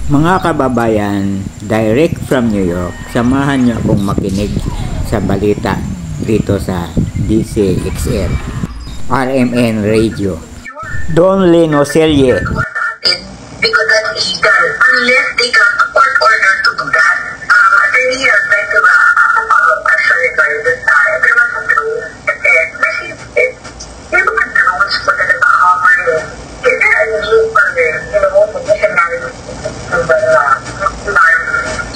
Mga kababayan, direct from New York, samahan niyo akong makinig sa balita dito sa DCXR, RMN Radio. Don Lino Selye. Because that's illegal, unless they got a court order to do that. Attorney, I'd like to actually verify everyone who do it. Yung mga drones po na nag-cover is there a need for position management?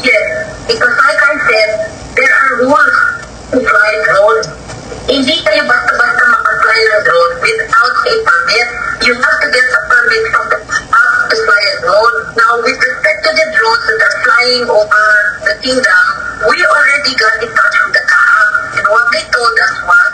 Yes, because like I said, there are rules to fly drones. Hindi kayo basta-basta makafly ng drone without a permit. You have to get a permit from the to fly a drone. Now, with respect to the drones that are flying over the kingdom, we already got in touch with the CAA. And what they told us was,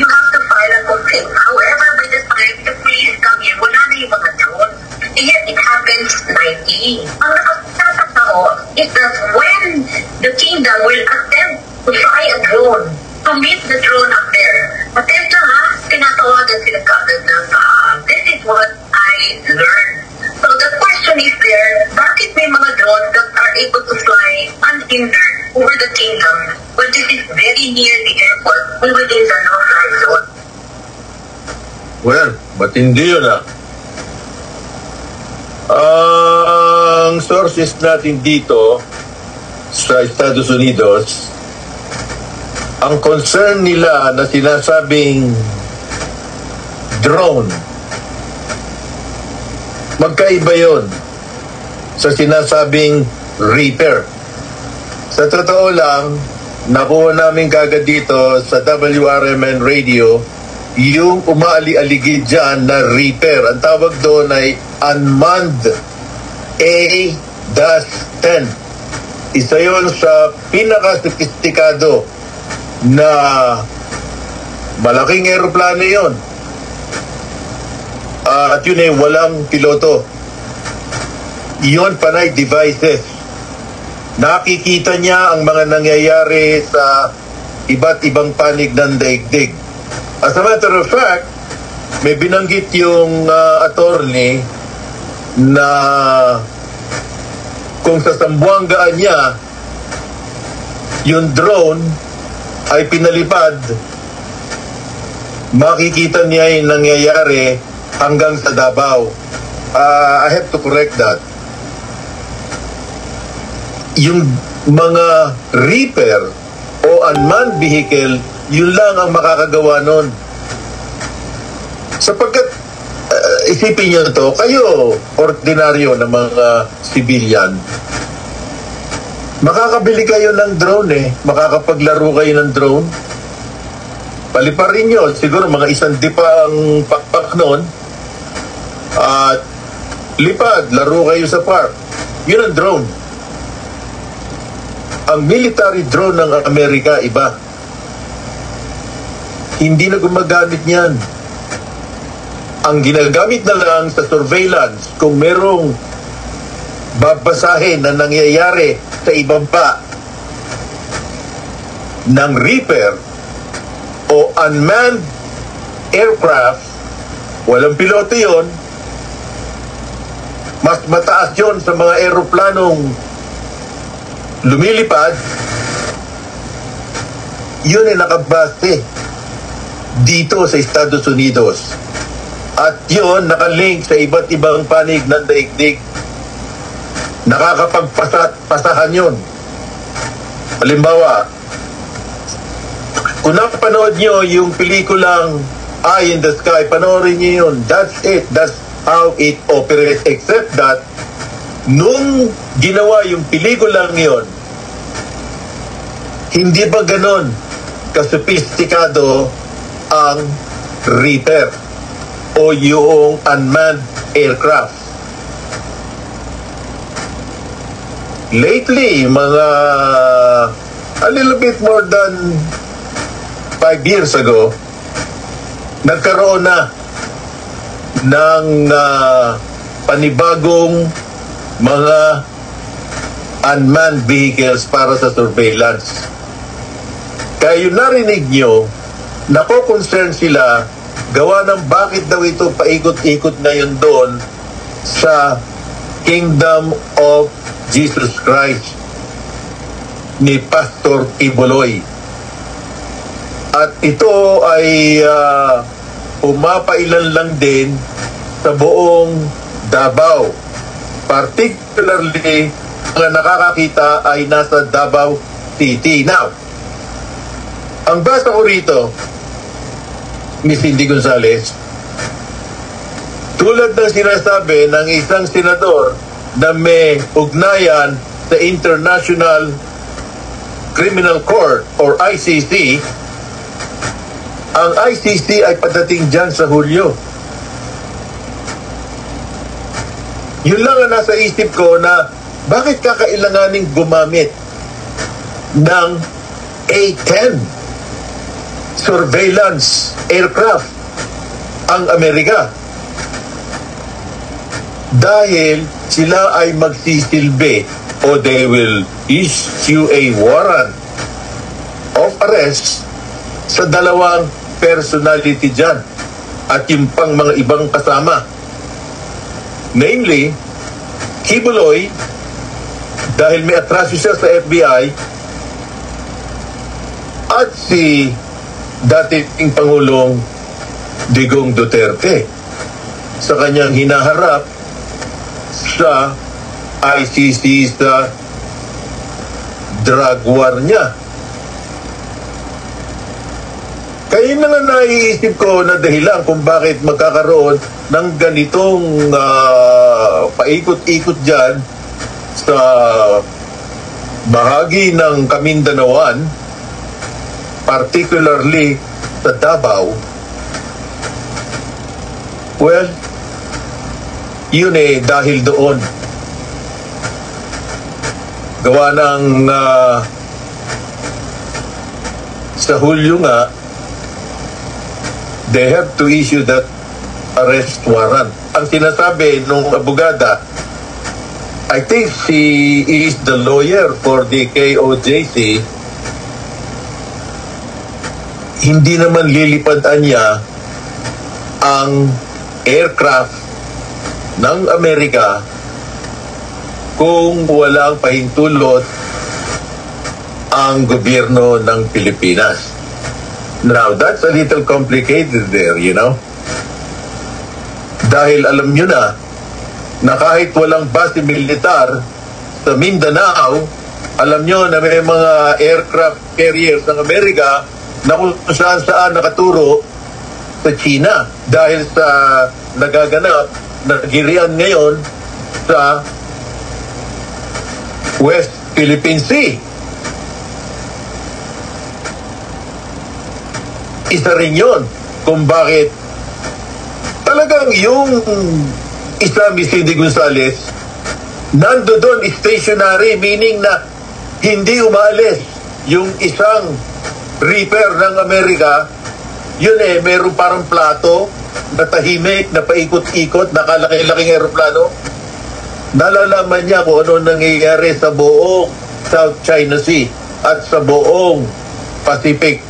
you have to file a complaint. However, by the time the police come in, wala na yung mga drones. And yet, it happens nightly. Ang nakasasakta ko is that when the kingdom will attempt to fly a drone, to meet the drone up there, attempt na ha, tinatawagan sila kagad ng CAA. This is what I learned. So the question is there, bakit may mga drones that are able to fly unhindered over the kingdom when this is very near the airport and within the no-fly zone? Well, but hindi yun Ang sources natin dito sa Estados Unidos, ang concern nila na sinasabing drone, magkaiba yon sa sinasabing Reaper. Sa totoo lang, nakuha namin kagad dito sa WRMN Radio yung umaali-aligid dyan na Reaper. Ang tawag doon ay Unmanned A-10. Isa yon sa pinaka-sophisticado na malaking aeroplano yon. At yun ay walang piloto. Iyon panay devices. Nakikita niya ang mga nangyayari sa iba't ibang panig ng daigdig. As a matter of fact, may binanggit yung attorney na kung sa Sambuangaan niya, yung drone ay pinalipad, makikita niya yung nangyayari hanggang sa Davao. I have to correct that. Yung mga Reaper o unmanned vehicle, yun lang ang makakagawa nun. Sapagkat, isipin nyo to, kayo, ordinaryo na mga civilian, makakabili kayo ng drone makakapaglaro kayo ng drone. Paliparin nyo, siguro mga 1 dipa ang pakpak nun, at lipad, laro kayo sa park. Yun ang drone. Ang military drone ng Amerika, iba. Hindi na gumagamit niyan. Ang ginagamit na lang sa surveillance, kung merong babasahin na nangyayari sa ibaba ng Reaper o unmanned aircraft, walang piloto yon, mas mataas yon sa mga aeroplanong lumilipad, yun ay nakabase dito sa Estados Unidos. At yun nakalink sa iba't ibang panig ng daigdig. Nakakapagpasahan yun. Halimbawa, kung napanood nyo yung pelikulang Eye in the Sky, panoorin nyo yun. That's it. That's how it operates. Except that, nung ginawa yung pelikulang yun, hindi ba ganon kasophisticado ang Reaper o yung unmanned aircraft? Lately, mga a little bit more than 5 years ago, nagkaroon na ng panibagong mga unmanned vehicles para sa surveillance. Kaya yung narinig nyo, nako-concern sila, gawa ng bakit daw ito paikot-ikot na yun doon sa Kingdom of Jesus Christ ni Pastor Kibuloy. At ito ay pumapailan lang din sa buong Davao. Particularly, ang nakakakita ay nasa Davao City. Now, ang basa ko rito, Miss Cindy Gonzales, tulad ng sinasabi ng isang senador na may ugnayan sa International Criminal Court or ICC, ang ICC ay padating dyan sa Hulyo. Yun lang ang nasa isip ko na bakit kakailanganing gumamit ng A-10 surveillance aircraft ang Amerika? Dahil sila ay magsisilbi o they will issue a warrant of arrest sa dalawang personality dyan at yung pang mga ibang kasama. Namely, Kibuloy, dahil may atraso siya sa FBI, at si dating Pangulong Digong Duterte sa kanyang hinaharap sa ICC sa drug war niya. Kaya na nga naiisip ko na dahilan kung bakit magkakaroon ng ganitong paikot-ikot dyan sa bahagi ng Kamindanaoan, particularly sa Davao. Well, yun dahil doon. Gawa ng sa Hulyo nga, they have to issue that arrest warrant. Ang sinasabi nung abogada, I think she is the lawyer for the KOJC, hindi naman lilipadan niya ang aircraft ng Amerika kung walang pahintulot ang gobyerno ng Pilipinas. Now, that's a little complicated there, you know? Dahil alam nyo na kahit walang base militar sa Mindanao, alam nyo na may mga aircraft carriers ng Amerika na kung saan nakaturo sa China dahil sa nagaganap na girian ngayon sa West Philippine Sea. Isa rin yun kung bakit talagang yung isa, Miss Cindy Gonzales, nando doon stationary, meaning na hindi umaalis yung isang Reaper ng Amerika. Yun meron parang plato na tahimik, na paikot-ikot, nakalaki-laking aeroplano. Nalalaman niya kung ano nangyayari sa buong South China Sea at sa buong Pacific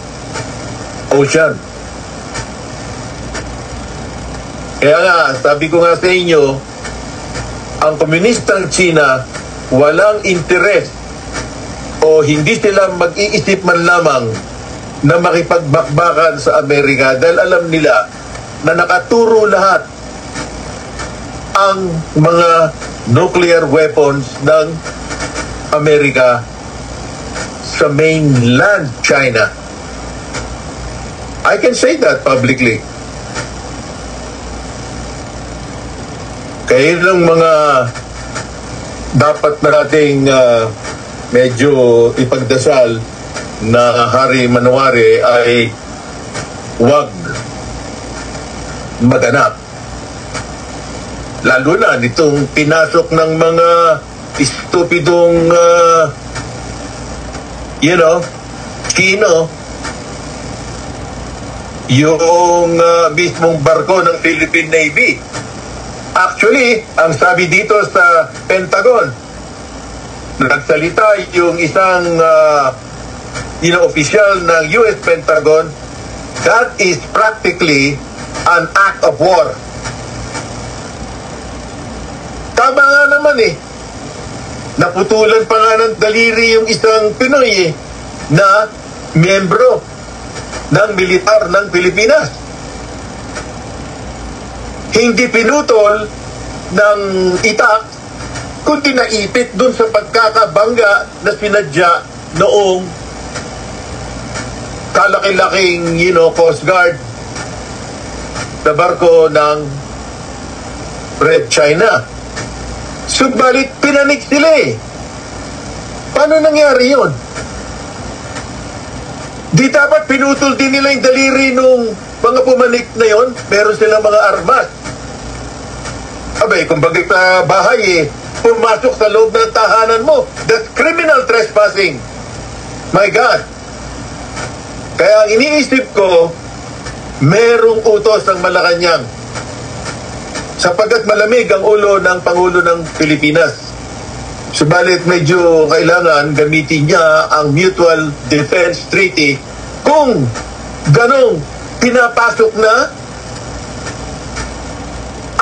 Ocean. Kaya nga, sabi ko nga sa inyo, ang komunistang China walang interes o hindi sila mag-iisip man lamang na makipagbakbakan sa Amerika dahil alam nila na nakaturo lahat ang mga nuclear weapons ng Amerika sa mainland China. I can say that publicly. Kaya lang mga dapat nating medyo ipagdasal na Hari Manuare ay huwag maganap. Lalo na nitong pinasok ng mga estupidong Chino yung mismong barko ng Philippine Navy. Actually, ang sabi dito sa Pentagon, nagsalita yung isang official ng US Pentagon, that is practically an act of war. Tama nga naman eh. Naputulan pa nga ng daliri yung isang Pinoy na miyembro ng militar ng Pilipinas. Hindi pinutol ng itak, kundi naipit dun sa pagkakabangga na sinadya noong kalaki-laking, Coast Guard na barko ng Red China. Subalit pinanik sila eh. Paano nangyari yun? Di dapat pinutol din nila yung daliri nung mga pumanik na yon? Meron silang mga armas. Abay, kung bagay sa bahay pumasok sa loob ng tahanan mo. That's criminal trespassing. My God. Kaya ang iniisip ko, merong utos ng Malacanang sapagkat malamig ang ulo ng Pangulo ng Pilipinas. Subalit medyo kailangan gamitin niya ang Mutual Defense Treaty kung ganong pinapasok na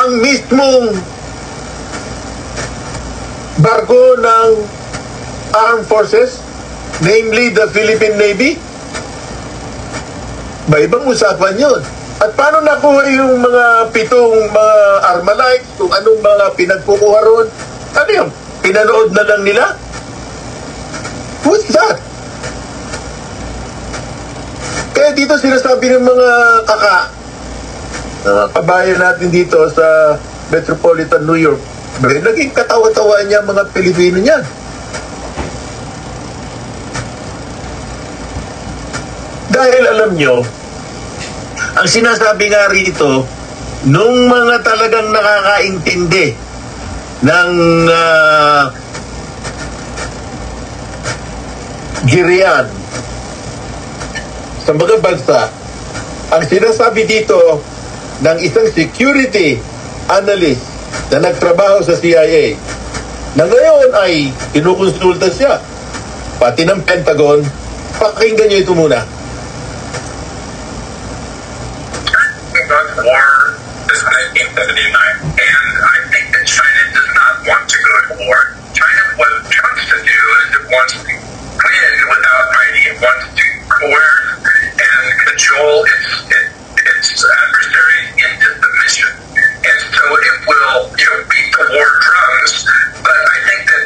ang mismong barko ng Armed Forces, namely the Philippine Navy. May ibang usapan yun. At paano nakuha yung mga 7 mga Armalite, kung anong mga pinagkukuha ron? Ano yun? Pinanood na lang nila? What's that? Kaya dito sinasabi ng mga kabayan natin dito sa Metropolitan New York, naging katawa-tawa niya mga Pilipino niyan. Dahil alam nyo, ang sinasabi nga rito, nung mga talagang nakakaintindi ng girian sa mga bansa, ang sinasabi dito ng isang security analyst na nagtrabaho sa CIA na ngayon ay kinukonsulta siya pati ng Pentagon. Pakinggan nyo ito muna. War is 1979, and I think that China does not want to go to war. China, what it wants to do is it wants to win without fighting. It wants to coerce and cajole its adversaries into submission. And so it will, beat the war drums. But I think that,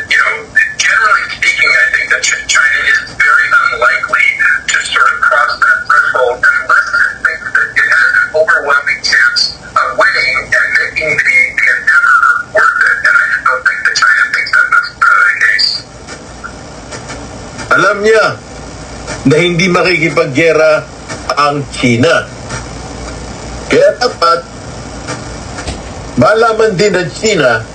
generally speaking, I think that China is very unlikely to sort of cross that threshold unless it thinks that it has an overwhelming chance of winning and making the endeavor worth it. And I just don't think that China thinks that that's the case. Alam niya na hindi makikipaggera ang China. Kaya dapat malaman din ng China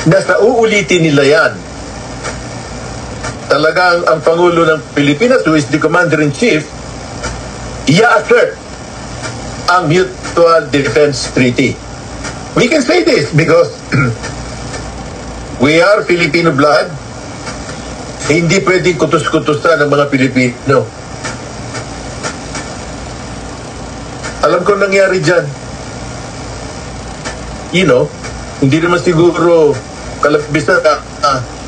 na sa uulitin nila yan. Talagang ang Pangulo ng Pilipinas, who is the Commander-in-Chief, i-assert ang Mutual Defense Treaty. We can say this because we are Filipino blood. Hindi pwedeng kutus-kutusan ng mga Pilipino. Alam ko nangyari dyan. Hindi naman siguro kalabisa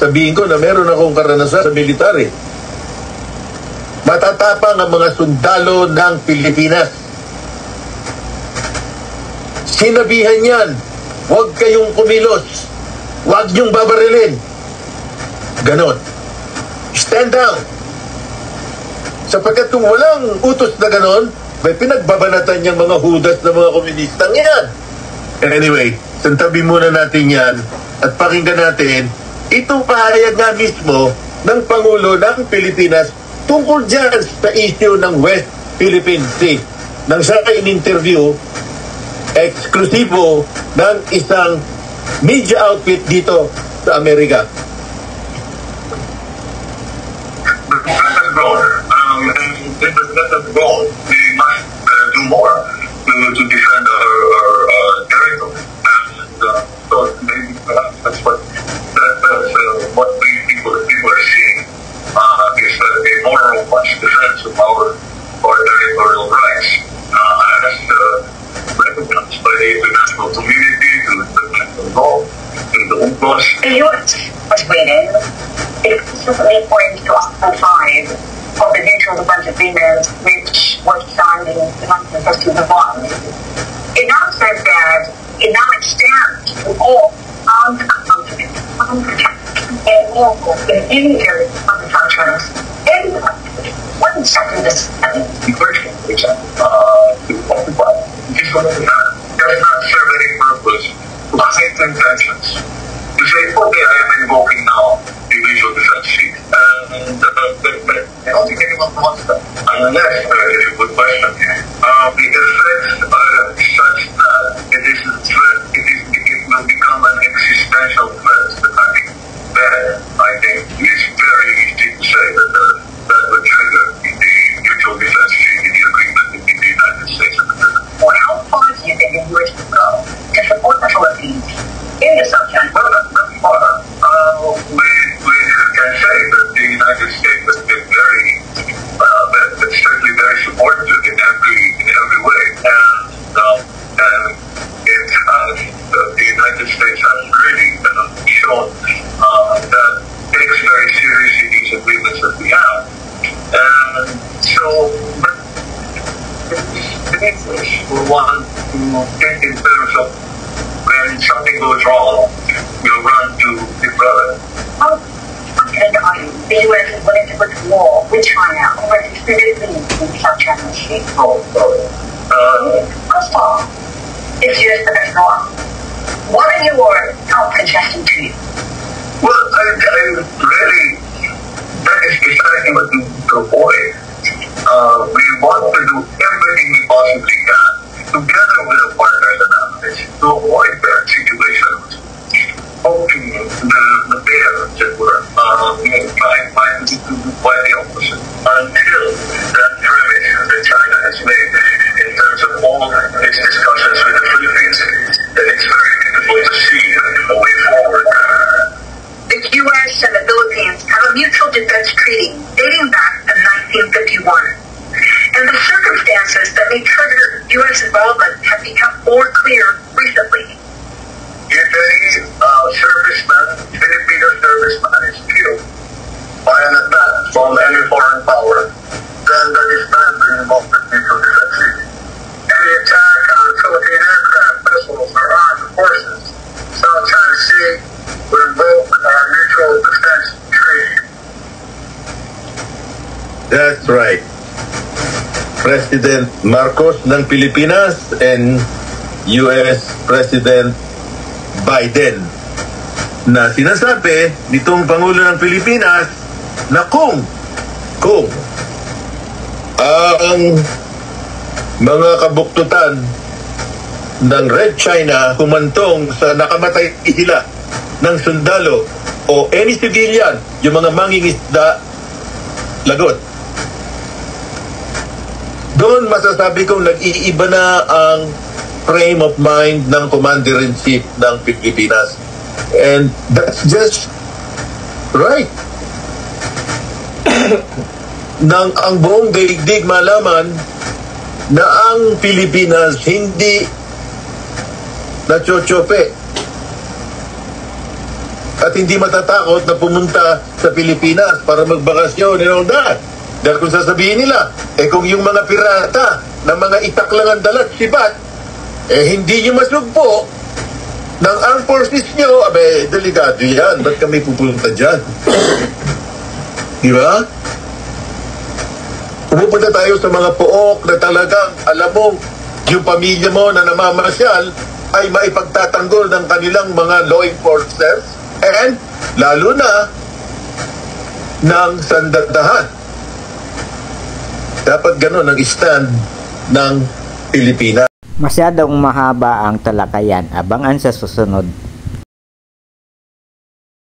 sabihin ko na meron akong karanasan sa military. Matatapang ang mga sundalo ng Pilipinas. Sinabihan yan, huwag kayong kumilos, huwag niyong babarilin. Ganon. Stand down. Sapagkat kung walang utos na ganon, may pinagbabanatan niyang mga hudas ng mga komunistang yan. Anyway, santabi muna natin yan at pakinggan natin itong pahayag nga mismo ng Pangulo ng Pilipinas tungkol dyan sa issue ng West Philippine Sea. Nang siya ay in-interview, eksklusibo ng isang media outfit dito sa Amerika. We must do more to defend our territory. And so maybe that's what people are seeing is a more robust defense of our territorial rights as recognized by the international community, to the international law. was waiting. It explicitly pointed to Article 5 of the Mutual Defense Agreement, which was signed in 1951. It now says that it now extends to all armed conflicts, and lawful in any area of manufacturers in the country. What exactly does that mean? The question is to occupy. This one does not serve any purpose to hide intentions. To say, okay, I am invoking now the mutual defense sheet. And I don't think anyone wants that. Unless, it's a good question, the effects are such that it is a threat, it will become an existential threat to the country. Then I think it is very easy to say that would trigger the mutual defense treaty, the agreement between the United States and the Philippines. Well, how far do you think the U.S. would go to support the Philippines in the subject? Well, that's far. We can say that the United States has been very, certainly very supportive in every way, and it has, the United States has really shown that takes very seriously these agreements that we have, and so we want to think in terms of when something goes wrong, we'll run to the brother. How confident are you the U.S. is willing to go to war with China over its Philippines in South China Sea? First off, if U.S. protects war, what are your top suggestions to you? Well, I really, that is precisely what to avoid. We want to do everything we possibly can, together with our partners and allies, to avoid that situation. Poking the bear, as it were, trying to do quite the opposite. Until that premise that China has made in terms of all its discussions with the Philippines, that it's very difficult to see a way forward. The U.S. and the Philippines have a mutual defense treaty dating back to 1951. And the circumstances that may trigger U.S. involvement have become more clear recently. If any Filipino serviceman is killed by an attack from any foreign power, then that is not the involvement in mutual defense treaty. Any attack on Philippine aircraft, vessels, or armed forces, South China Sea, will invoke our mutual defense treaty. That's right. President Marcos ng Pilipinas and U.S. President Biden na sinasabi nitong Pangulo ng Pilipinas na kung ang mga kabuktutan ng Red China humantong sa nakamatay sila ng sundalo o any civilian, yung mga mangingisda, lagot. Doon masasabi kong nag-iiba na ang frame of mind ng Commander-in-Chief ng Pilipinas. And that's just right. Nang ang buong daigdig malaman na ang Pilipinas hindi nachochope at hindi matatakot na pumunta sa Pilipinas para magbakasyon and all that. Dahil kung sasabihin nila, kung yung mga pirata na mga itak lang ang dalat sibat, hindi nyo masugpo ng armed forces nyo, delikado yan. Ba't kami pupunta dyan? Di ba? Pumupunta tayo sa mga pook na talagang alam mo, yung pamilya mo na namamasyal ay maipagtatanggol ng kanilang mga law enforcers and lalo na ng sandatahan. Dapat ganun ang stand ng Pilipinas. Masyadong mahaba ang talakayan. Abangan sa susunod.